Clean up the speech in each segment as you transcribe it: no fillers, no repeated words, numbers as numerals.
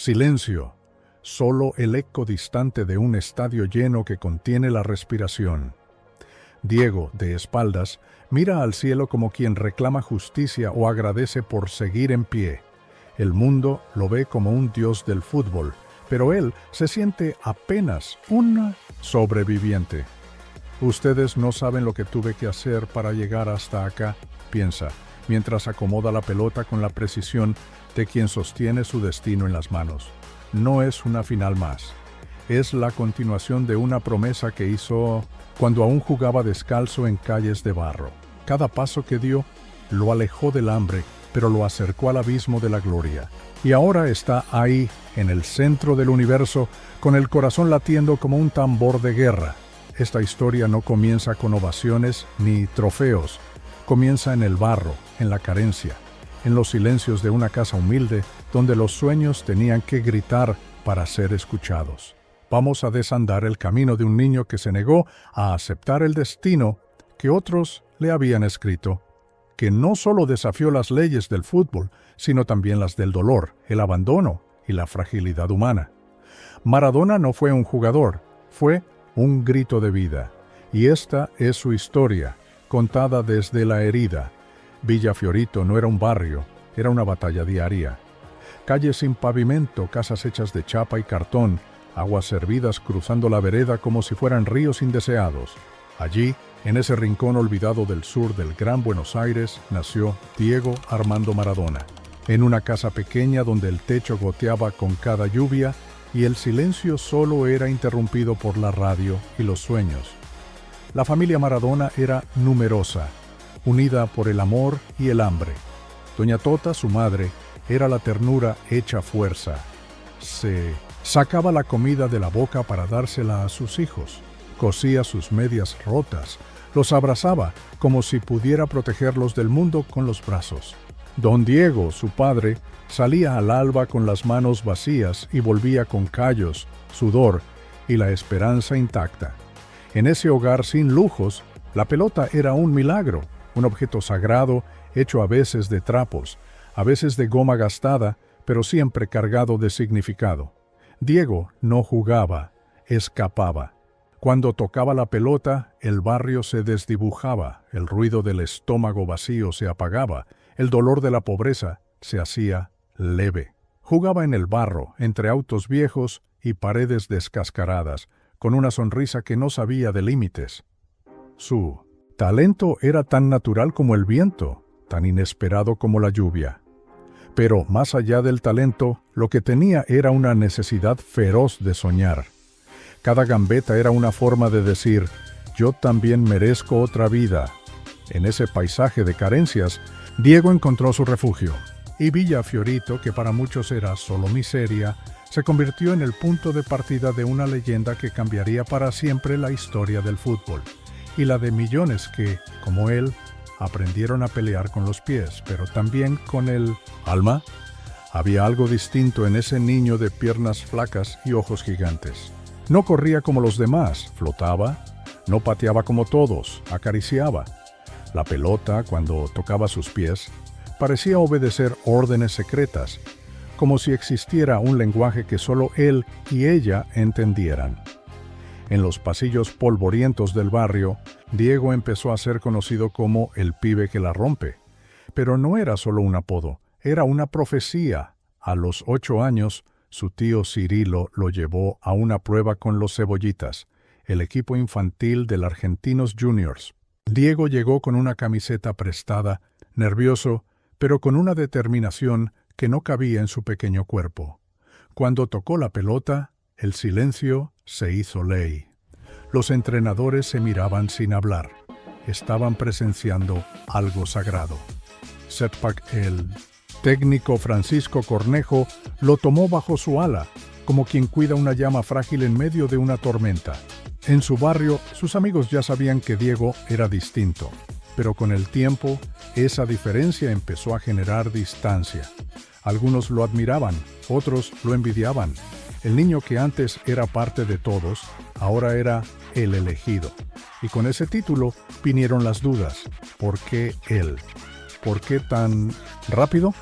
Silencio. Solo el eco distante de un estadio lleno que contiene la respiración. Diego, de espaldas, mira al cielo como quien reclama justicia o agradece por seguir en pie. El mundo lo ve como un dios del fútbol, pero él se siente apenas un sobreviviente. Ustedes no saben lo que tuve que hacer para llegar hasta acá, piensa, mientras acomoda la pelota con la precisión de quien sostiene su destino en las manos. No es una final más. Es la continuación de una promesa que hizo cuando aún jugaba descalzo en calles de barro. Cada paso que dio lo alejó del hambre, pero lo acercó al abismo de la gloria. Y ahora está ahí, en el centro del universo, con el corazón latiendo como un tambor de guerra. Esta historia no comienza con ovaciones ni trofeos. Comienza en el barro, en la carencia, en los silencios de una casa humilde donde los sueños tenían que gritar para ser escuchados. Vamos a desandar el camino de un niño que se negó a aceptar el destino que otros le habían escrito, que no solo desafió las leyes del fútbol, sino también las del dolor, el abandono y la fragilidad humana. Maradona no fue un jugador, fue un grito de vida. Y esta es su historia, contada desde la herida. Villa Fiorito no era un barrio, era una batalla diaria. Calles sin pavimento, casas hechas de chapa y cartón, aguas servidas cruzando la vereda como si fueran ríos indeseados. Allí, en ese rincón olvidado del sur del Gran Buenos Aires, nació Diego Armando Maradona. En una casa pequeña donde el techo goteaba con cada lluvia y el silencio solo era interrumpido por la radio y los sueños. La familia Maradona era numerosa, unida por el amor y el hambre. Doña Tota, su madre, era la ternura hecha fuerza. Se sacaba la comida de la boca para dársela a sus hijos. Cosía sus medias rotas, los abrazaba como si pudiera protegerlos del mundo con los brazos. Don Diego, su padre, salía al alba con las manos vacías y volvía con callos, sudor y la esperanza intacta. En ese hogar sin lujos, la pelota era un milagro, un objeto sagrado hecho a veces de trapos, a veces de goma gastada, pero siempre cargado de significado. Diego no jugaba, escapaba. Cuando tocaba la pelota, el barrio se desdibujaba, el ruido del estómago vacío se apagaba, el dolor de la pobreza se hacía leve. Jugaba en el barro, entre autos viejos y paredes descascaradas, con una sonrisa que no sabía de límites. Su talento era tan natural como el viento, tan inesperado como la lluvia. Pero más allá del talento, lo que tenía era una necesidad feroz de soñar. Cada gambeta era una forma de decir, yo también merezco otra vida. En ese paisaje de carencias, Diego encontró su refugio. Y Villa Fiorito, que para muchos era solo miseria, se convirtió en el punto de partida de una leyenda que cambiaría para siempre la historia del fútbol. Y la de millones que, como él, aprendieron a pelear con los pies, pero también con el alma. Había algo distinto en ese niño de piernas flacas y ojos gigantes. No corría como los demás, flotaba, no pateaba como todos, acariciaba. La pelota, cuando tocaba sus pies, parecía obedecer órdenes secretas, como si existiera un lenguaje que solo él y ella entendieran. En los pasillos polvorientos del barrio, Diego empezó a ser conocido como el pibe que la rompe. Pero no era solo un apodo, era una profecía. A los 8 años, su tío Cirilo lo llevó a una prueba con los Cebollitas, el equipo infantil del Argentinos Juniors. Diego llegó con una camiseta prestada, nervioso, pero con una determinación que no cabía en su pequeño cuerpo. Cuando tocó la pelota, el silencio se hizo ley. Los entrenadores se miraban sin hablar. Estaban presenciando algo sagrado. Setpak, el técnico Francisco Cornejo, lo tomó bajo su ala, como quien cuida una llama frágil en medio de una tormenta. En su barrio, sus amigos ya sabían que Diego era distinto, pero con el tiempo, esa diferencia empezó a generar distancia. Algunos lo admiraban, otros lo envidiaban. El niño que antes era parte de todos, ahora era el elegido. Y con ese título vinieron las dudas. ¿Por qué él? ¿Por qué tan rápido?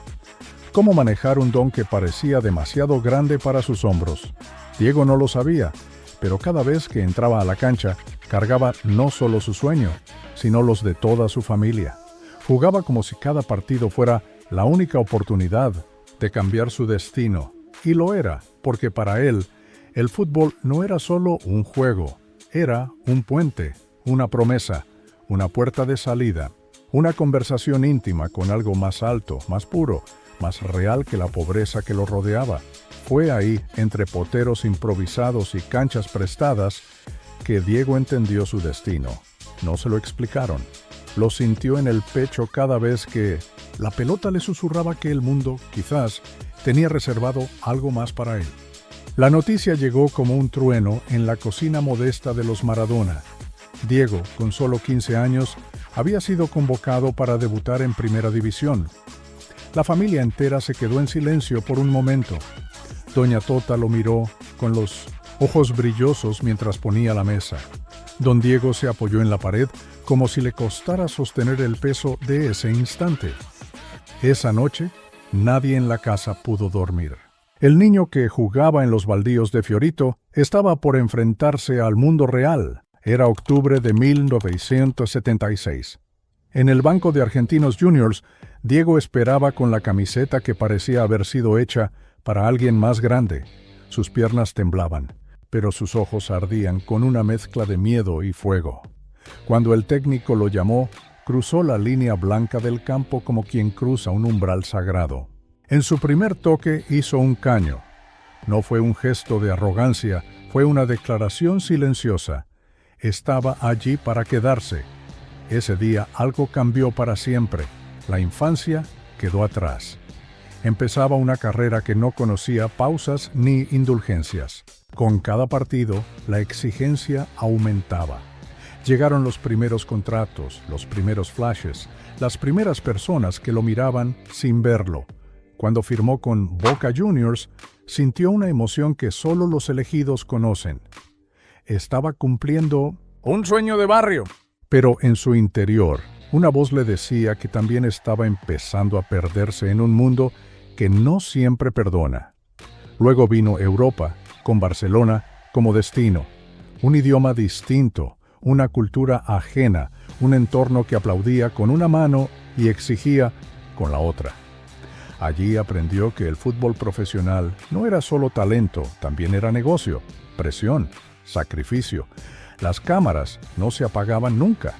cómo manejar un don que parecía demasiado grande para sus hombros. Diego no lo sabía, pero cada vez que entraba a la cancha, cargaba no solo su sueño, sino los de toda su familia. Jugaba como si cada partido fuera la única oportunidad de cambiar su destino. Y lo era, porque para él, el fútbol no era solo un juego, era un puente, una promesa, una puerta de salida, una conversación íntima con algo más alto, más puro, más real que la pobreza que lo rodeaba. Fue ahí, entre poteros improvisados y canchas prestadas, que Diego entendió su destino. No se lo explicaron. Lo sintió en el pecho cada vez que la pelota le susurraba que el mundo, quizás, tenía reservado algo más para él. La noticia llegó como un trueno en la cocina modesta de los Maradona. Diego, con solo 15 años, había sido convocado para debutar en Primera División. La familia entera se quedó en silencio por un momento. Doña Tota lo miró con los ojos brillosos mientras ponía la mesa. Don Diego se apoyó en la pared como si le costara sostener el peso de ese instante. Esa noche, nadie en la casa pudo dormir. El niño que jugaba en los baldíos de Fiorito estaba por enfrentarse al mundo real. Era octubre de 1976. En el banco de Argentinos Juniors, Diego esperaba con la camiseta que parecía haber sido hecha para alguien más grande. Sus piernas temblaban, pero sus ojos ardían con una mezcla de miedo y fuego. Cuando el técnico lo llamó, cruzó la línea blanca del campo como quien cruza un umbral sagrado. En su primer toque hizo un caño. No fue un gesto de arrogancia, fue una declaración silenciosa. Estaba allí para quedarse. Ese día algo cambió para siempre. La infancia quedó atrás. Empezaba una carrera que no conocía pausas ni indulgencias. Con cada partido, la exigencia aumentaba. Llegaron los primeros contratos, los primeros flashes, las primeras personas que lo miraban sin verlo. Cuando firmó con Boca Juniors, sintió una emoción que solo los elegidos conocen. Estaba cumpliendo un sueño de barrio. Pero en su interior, una voz le decía que también estaba empezando a perderse en un mundo que no siempre perdona. Luego vino Europa, con Barcelona como destino. Un idioma distinto, una cultura ajena, un entorno que aplaudía con una mano y exigía con la otra. Allí aprendió que el fútbol profesional no era solo talento, también era negocio, presión, sacrificio. Las cámaras no se apagaban nunca.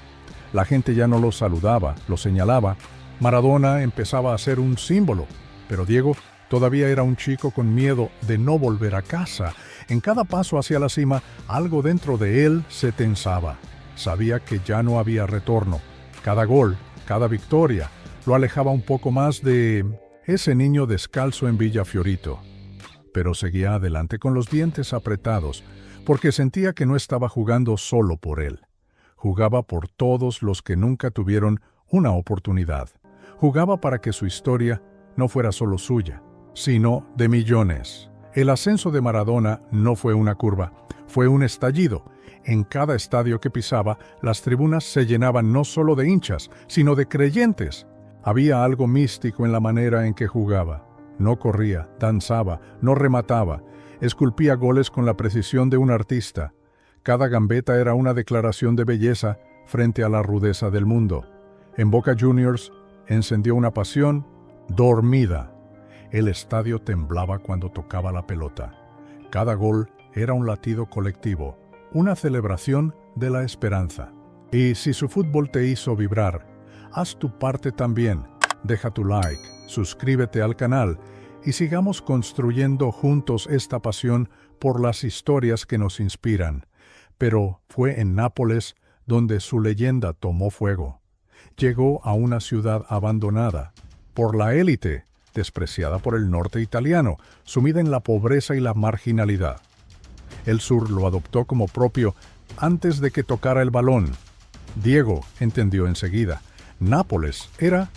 La gente ya no lo saludaba, lo señalaba. Maradona empezaba a ser un símbolo, pero Diego todavía era un chico con miedo de no volver a casa. En cada paso hacia la cima, algo dentro de él se tensaba. Sabía que ya no había retorno. Cada gol, cada victoria, lo alejaba un poco más de ese niño descalzo en Villa Fiorito. Pero seguía adelante con los dientes apretados, porque sentía que no estaba jugando solo por él. Jugaba por todos los que nunca tuvieron una oportunidad. Jugaba para que su historia no fuera solo suya, sino de millones. El ascenso de Maradona no fue una curva, fue un estallido. En cada estadio que pisaba, las tribunas se llenaban no solo de hinchas, sino de creyentes. Había algo místico en la manera en que jugaba. No corría, danzaba, no remataba, esculpía goles con la precisión de un artista. Cada gambeta era una declaración de belleza frente a la rudeza del mundo. En Boca Juniors encendió una pasión dormida. El estadio temblaba cuando tocaba la pelota. Cada gol era un latido colectivo, una celebración de la esperanza. Y si su fútbol te hizo vibrar, haz tu parte también. Deja tu like, suscríbete al canal y sigamos construyendo juntos esta pasión por las historias que nos inspiran. Pero fue en Nápoles donde su leyenda tomó fuego. Llegó a una ciudad abandonada por la élite, despreciada por el norte italiano, sumida en la pobreza y la marginalidad. El sur lo adoptó como propio antes de que tocara el balón. Diego entendió enseguida. Nápoles era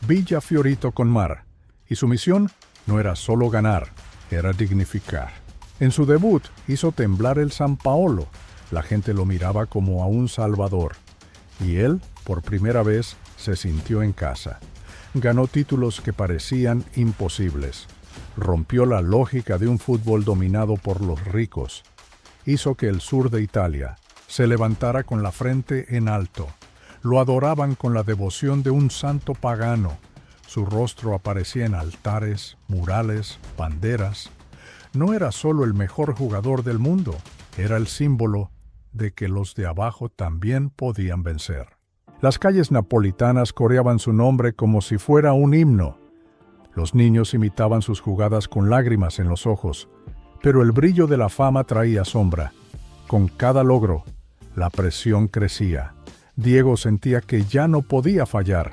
Villa Fiorito con mar, y su misión no era solo ganar, era dignificar. En su debut hizo temblar el San Paolo. La gente lo miraba como a un salvador, y él, por primera vez, se sintió en casa. Ganó títulos que parecían imposibles. Rompió la lógica de un fútbol dominado por los ricos. Hizo que el sur de Italia se levantara con la frente en alto. Lo adoraban con la devoción de un santo pagano. Su rostro aparecía en altares, murales, banderas. No era solo el mejor jugador del mundo, era el símbolo de que los de abajo también podían vencer. Las calles napolitanas coreaban su nombre como si fuera un himno. Los niños imitaban sus jugadas con lágrimas en los ojos, pero el brillo de la fama traía sombra. Con cada logro, la presión crecía. Diego sentía que ya no podía fallar.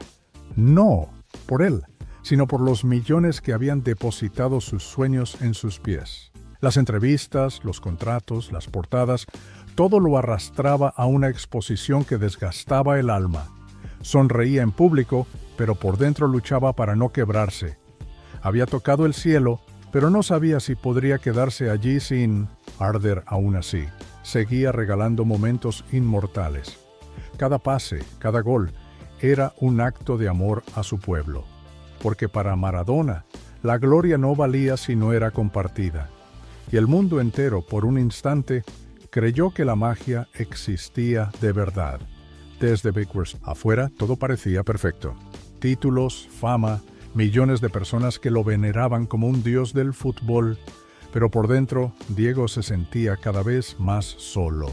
No por él, sino por los millones que habían depositado sus sueños en sus pies. Las entrevistas, los contratos, las portadas, todo lo arrastraba a una exposición que desgastaba el alma. Sonreía en público, pero por dentro luchaba para no quebrarse. Había tocado el cielo, pero no sabía si podría quedarse allí sin arder aún así. Seguía regalando momentos inmortales. Cada pase, cada gol, era un acto de amor a su pueblo. Porque para Maradona, la gloria no valía si no era compartida. Y el mundo entero, por un instante, creyó que la magia existía de verdad. Desde Beckwith afuera, todo parecía perfecto. Títulos, fama, millones de personas que lo veneraban como un dios del fútbol. Pero por dentro, Diego se sentía cada vez más solo.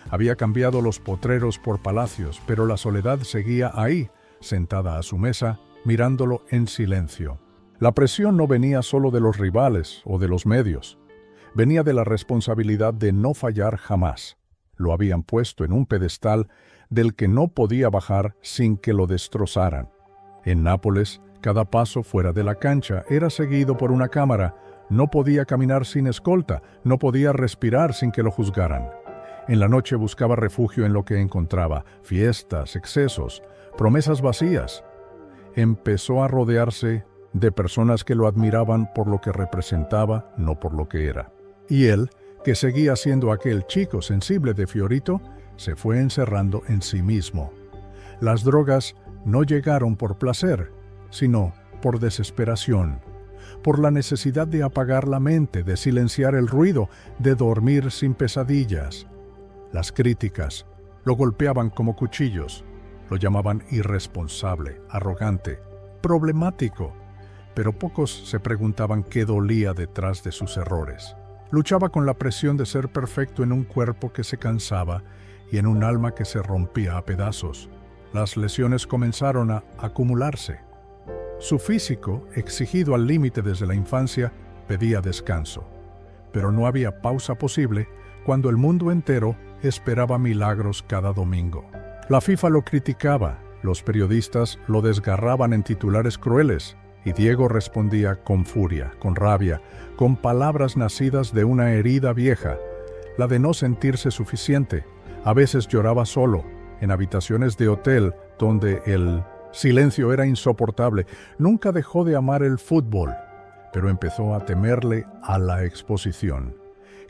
Había cambiado los potreros por palacios, pero la soledad seguía ahí, sentada a su mesa, mirándolo en silencio. La presión no venía solo de los rivales o de los medios. Venía de la responsabilidad de no fallar jamás. Lo habían puesto en un pedestal del que no podía bajar sin que lo destrozaran. En Nápoles, cada paso fuera de la cancha era seguido por una cámara. No podía caminar sin escolta, no podía respirar sin que lo juzgaran. En la noche buscaba refugio en lo que encontraba: fiestas, excesos, promesas vacías. Empezó a rodearse de personas que lo admiraban por lo que representaba, no por lo que era. Y él, que seguía siendo aquel chico sensible de Fiorito, se fue encerrando en sí mismo. Las drogas no llegaron por placer, sino por desesperación, por la necesidad de apagar la mente, de silenciar el ruido, de dormir sin pesadillas. Las críticas lo golpeaban como cuchillos, lo llamaban irresponsable, arrogante, problemático, pero pocos se preguntaban qué dolía detrás de sus errores. Luchaba con la presión de ser perfecto en un cuerpo que se cansaba y en un alma que se rompía a pedazos. Las lesiones comenzaron a acumularse. Su físico, exigido al límite desde la infancia, pedía descanso. Pero no había pausa posible cuando el mundo entero esperaba milagros cada domingo. La FIFA lo criticaba, los periodistas lo desgarraban en titulares crueles, y Diego respondía con furia, con rabia, con palabras nacidas de una herida vieja, la de no sentirse suficiente. A veces lloraba solo, en habitaciones de hotel donde el silencio era insoportable. Nunca dejó de amar el fútbol, pero empezó a temerle a la exposición.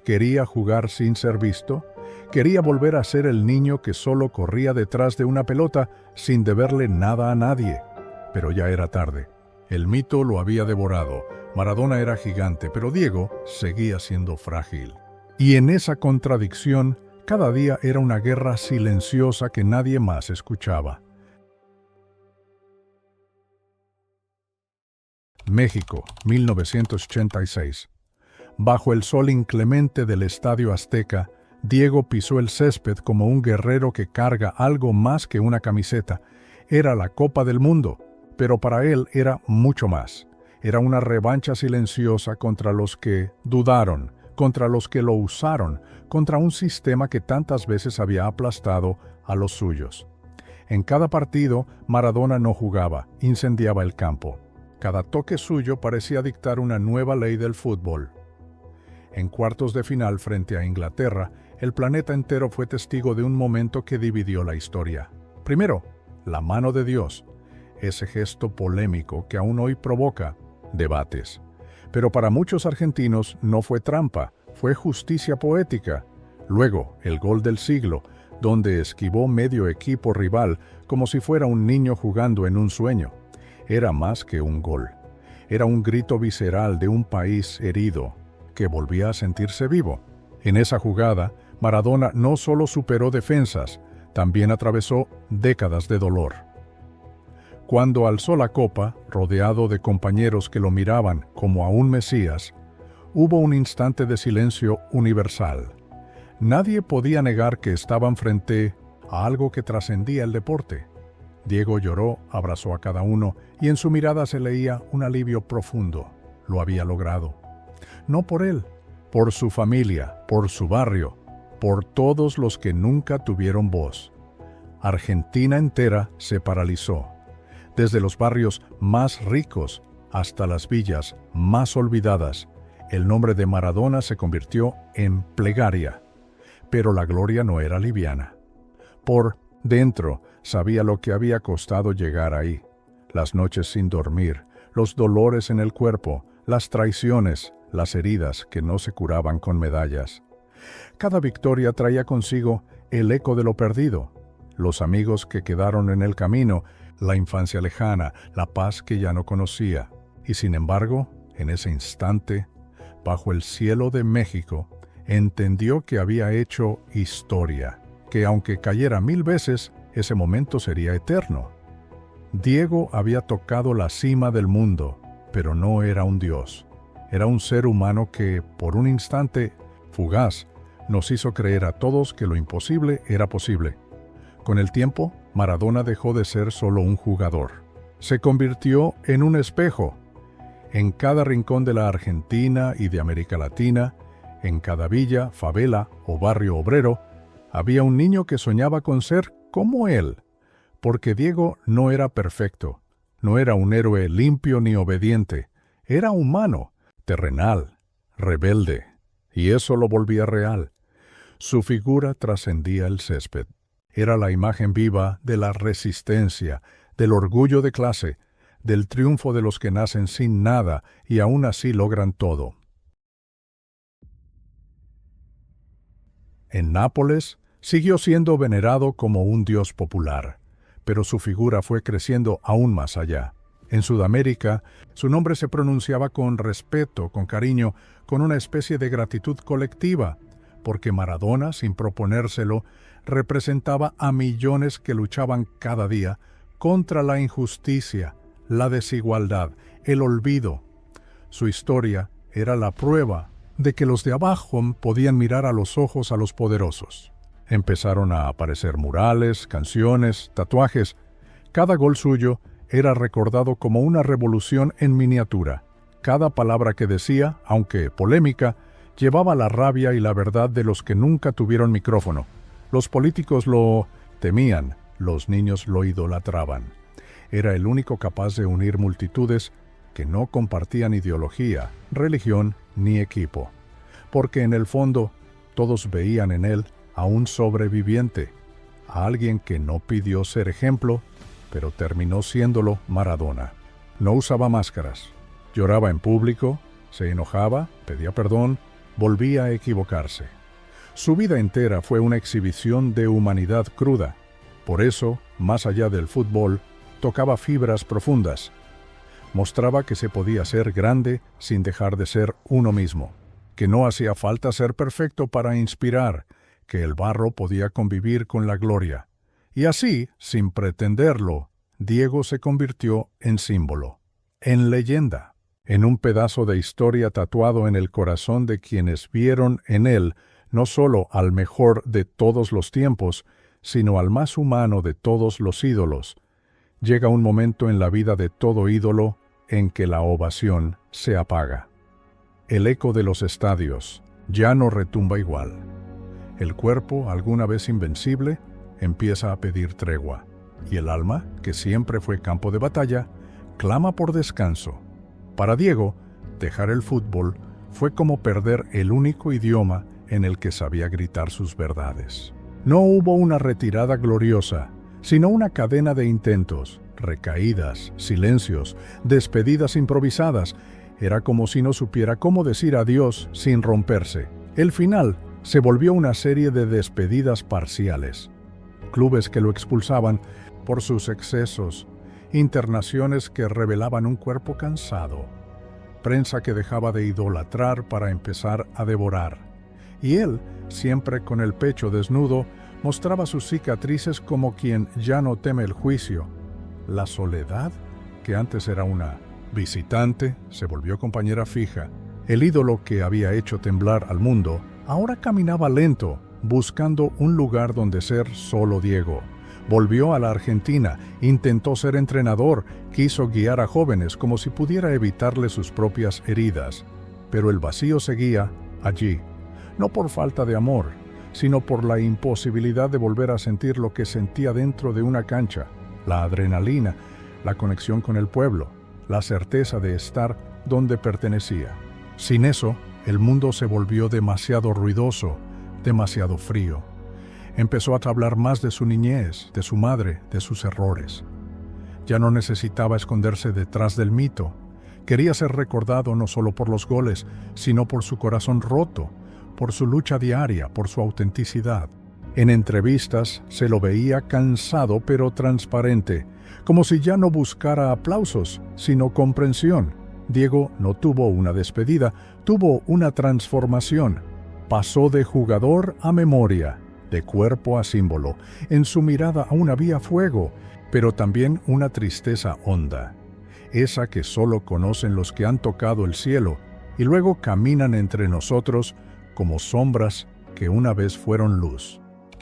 Quería jugar sin ser visto, quería volver a ser el niño que solo corría detrás de una pelota sin deberle nada a nadie. Pero ya era tarde. El mito lo había devorado. Maradona era gigante, pero Diego seguía siendo frágil. Y en esa contradicción, cada día era una guerra silenciosa que nadie más escuchaba. México, 1986. Bajo el sol inclemente del Estadio Azteca, Diego pisó el césped como un guerrero que carga algo más que una camiseta. Era la Copa del Mundo, pero para él era mucho más. Era una revancha silenciosa contra los que dudaron, contra los que lo usaron, contra un sistema que tantas veces había aplastado a los suyos. En cada partido, Maradona no jugaba, incendiaba el campo. Cada toque suyo parecía dictar una nueva ley del fútbol. En cuartos de final frente a Inglaterra, el planeta entero fue testigo de un momento que dividió la historia. Primero, la mano de Dios, ese gesto polémico que aún hoy provoca debates. Pero para muchos argentinos no fue trampa, fue justicia poética. Luego, el gol del siglo, donde esquivó medio equipo rival como si fuera un niño jugando en un sueño. Era más que un gol. Era un grito visceral de un país herido que volvía a sentirse vivo. En esa jugada, Maradona no solo superó defensas, también atravesó décadas de dolor. Cuando alzó la copa, rodeado de compañeros que lo miraban como a un mesías, hubo un instante de silencio universal. Nadie podía negar que estaban frente a algo que trascendía el deporte. Diego lloró, abrazó a cada uno y en su mirada se leía un alivio profundo. Lo había logrado. No por él, por su familia, por su barrio, por todos los que nunca tuvieron voz. Argentina entera se paralizó. Desde los barrios más ricos hasta las villas más olvidadas, el nombre de Maradona se convirtió en plegaria. Pero la gloria no era liviana. Por dentro sabía lo que había costado llegar ahí. Las noches sin dormir, los dolores en el cuerpo, las traiciones, las heridas que no se curaban con medallas. Cada victoria traía consigo el eco de lo perdido, los amigos que quedaron en el camino, la infancia lejana, la paz que ya no conocía. Y sin embargo, en ese instante, bajo el cielo de México, entendió que había hecho historia, que aunque cayera 1000 veces, ese momento sería eterno. Diego había tocado la cima del mundo, pero no era un dios. Era un ser humano que, por un instante fugaz, nos hizo creer a todos que lo imposible era posible. Con el tiempo, Maradona dejó de ser solo un jugador. Se convirtió en un espejo. En cada rincón de la Argentina y de América Latina, en cada villa, favela o barrio obrero, había un niño que soñaba con ser como él. Porque Diego no era perfecto, no era un héroe limpio ni obediente, era humano, terrenal, rebelde, y eso lo volvía real. Su figura trascendía el césped. Era la imagen viva de la resistencia, del orgullo de clase, del triunfo de los que nacen sin nada y aún así logran todo. En Nápoles siguió siendo venerado como un dios popular, pero su figura fue creciendo aún más allá. En Sudamérica, su nombre se pronunciaba con respeto, con cariño, con una especie de gratitud colectiva, porque Maradona, sin proponérselo, representaba a millones que luchaban cada día contra la injusticia, la desigualdad, el olvido. Su historia era la prueba de que los de abajo podían mirar a los ojos a los poderosos. Empezaron a aparecer murales, canciones, tatuajes. Cada gol suyo era recordado como una revolución en miniatura. Cada palabra que decía, aunque polémica, llevaba la rabia y la verdad de los que nunca tuvieron micrófono. Los políticos lo temían, los niños lo idolatraban. Era el único capaz de unir multitudes que no compartían ideología, religión ni equipo. Porque en el fondo, todos veían en él a un sobreviviente, a alguien que no pidió ser ejemplo, pero terminó siéndolo Maradona. No usaba máscaras, lloraba en público, se enojaba, pedía perdón, volvía a equivocarse. Su vida entera fue una exhibición de humanidad cruda. Por eso, más allá del fútbol, tocaba fibras profundas. Mostraba que se podía ser grande sin dejar de ser uno mismo, que no hacía falta ser perfecto para inspirar, que el barro podía convivir con la gloria. Y así, sin pretenderlo, Diego se convirtió en símbolo, en leyenda, en un pedazo de historia tatuado en el corazón de quienes vieron en él no solo al mejor de todos los tiempos, sino al más humano de todos los ídolos. Llega un momento en la vida de todo ídolo en que la ovación se apaga. El eco de los estadios ya no retumba igual. El cuerpo, alguna vez invencible, empieza a pedir tregua, y el alma, que siempre fue campo de batalla, clama por descanso. Para Diego, dejar el fútbol fue como perder el único idioma en el que sabía gritar sus verdades. No hubo una retirada gloriosa, sino una cadena de intentos, recaídas, silencios, despedidas improvisadas. Era como si no supiera cómo decir adiós sin romperse. El final se volvió una serie de despedidas parciales. Clubes que lo expulsaban por sus excesos, internaciones que revelaban un cuerpo cansado, prensa que dejaba de idolatrar para empezar a devorar. Y él, siempre con el pecho desnudo, mostraba sus cicatrices como quien ya no teme el juicio. La soledad, que antes era una visitante, se volvió compañera fija. El ídolo que había hecho temblar al mundo, ahora caminaba lento, buscando un lugar donde ser solo Diego. Volvió a la Argentina, intentó ser entrenador, quiso guiar a jóvenes como si pudiera evitarle sus propias heridas. Pero el vacío seguía allí, no por falta de amor, sino por la imposibilidad de volver a sentir lo que sentía dentro de una cancha, la adrenalina, la conexión con el pueblo, la certeza de estar donde pertenecía. Sin eso, el mundo se volvió demasiado ruidoso, demasiado frío. Empezó a hablar más de su niñez, de su madre, de sus errores. Ya no necesitaba esconderse detrás del mito. Quería ser recordado no solo por los goles, sino por su corazón roto, por su lucha diaria, por su autenticidad. En entrevistas se lo veía cansado pero transparente, como si ya no buscara aplausos, sino comprensión. Diego no tuvo una despedida, tuvo una transformación. Pasó de jugador a memoria, de cuerpo a símbolo. En su mirada aún había fuego, pero también una tristeza honda, esa que solo conocen los que han tocado el cielo y luego caminan entre nosotros como sombras que una vez fueron luz.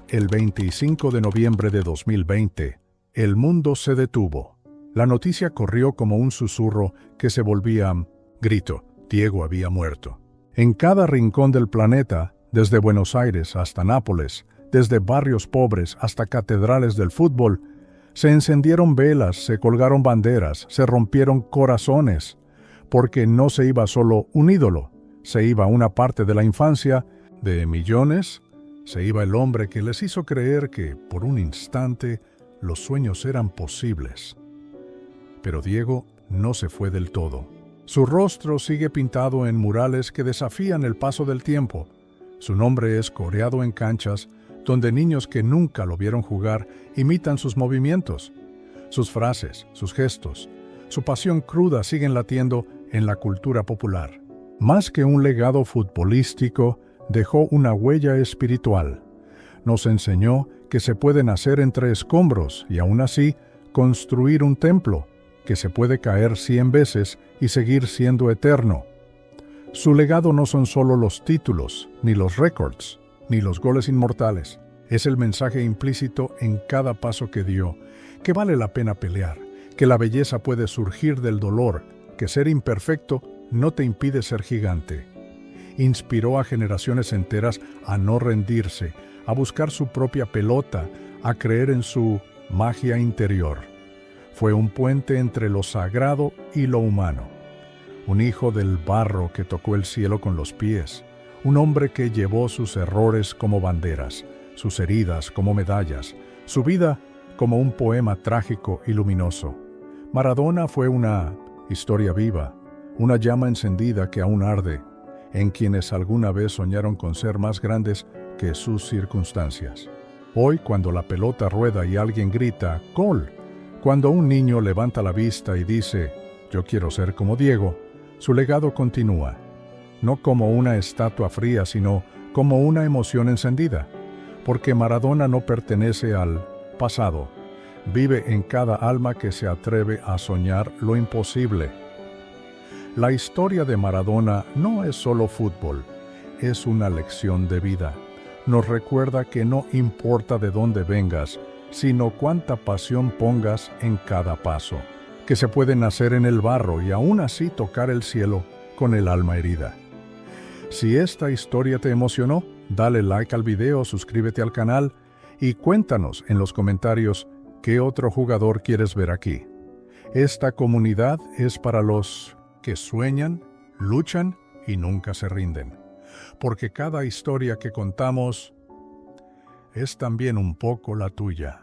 El 25 de noviembre de 2020, el mundo se detuvo. La noticia corrió como un susurro que se volvía grito. Diego había muerto. En cada rincón del planeta, desde Buenos Aires hasta Nápoles, desde barrios pobres hasta catedrales del fútbol, se encendieron velas, se colgaron banderas, se rompieron corazones, porque no se iba solo un ídolo, se iba una parte de la infancia de millones, se iba el hombre que les hizo creer que, por un instante, los sueños eran posibles. Pero Diego no se fue del todo. Su rostro sigue pintado en murales que desafían el paso del tiempo. Su nombre es coreado en canchas donde niños que nunca lo vieron jugar imitan sus movimientos. Sus frases, sus gestos, su pasión cruda siguen latiendo en la cultura popular. Más que un legado futbolístico, dejó una huella espiritual. Nos enseñó que se puede nacer entre escombros y aún así construir un templo, que se puede caer 100 veces y seguir siendo eterno. Su legado no son solo los títulos, ni los récords, ni los goles inmortales. Es el mensaje implícito en cada paso que dio, que vale la pena pelear, que la belleza puede surgir del dolor, que ser imperfecto no te impide ser gigante. Inspiró a generaciones enteras a no rendirse, a buscar su propia pelota, a creer en su magia interior. Fue un puente entre lo sagrado y lo humano. Un hijo del barro que tocó el cielo con los pies. Un hombre que llevó sus errores como banderas, sus heridas como medallas, su vida como un poema trágico y luminoso. Maradona fue una historia viva, una llama encendida que aún arde, en quienes alguna vez soñaron con ser más grandes que sus circunstancias. Hoy, cuando la pelota rueda y alguien grita ¡gol!, cuando un niño levanta la vista y dice «yo quiero ser como Diego», su legado continúa, no como una estatua fría, sino como una emoción encendida, porque Maradona no pertenece al pasado, vive en cada alma que se atreve a soñar lo imposible. La historia de Maradona no es solo fútbol, es una lección de vida. Nos recuerda que no importa de dónde vengas, sino cuánta pasión pongas en cada paso, que se puede nacer en el barro y aún así tocar el cielo con el alma herida. Si esta historia te emocionó, dale like al video, suscríbete al canal y cuéntanos en los comentarios qué otro jugador quieres ver aquí. Esta comunidad es para los que sueñan, luchan y nunca se rinden, porque cada historia que contamos es también un poco la tuya.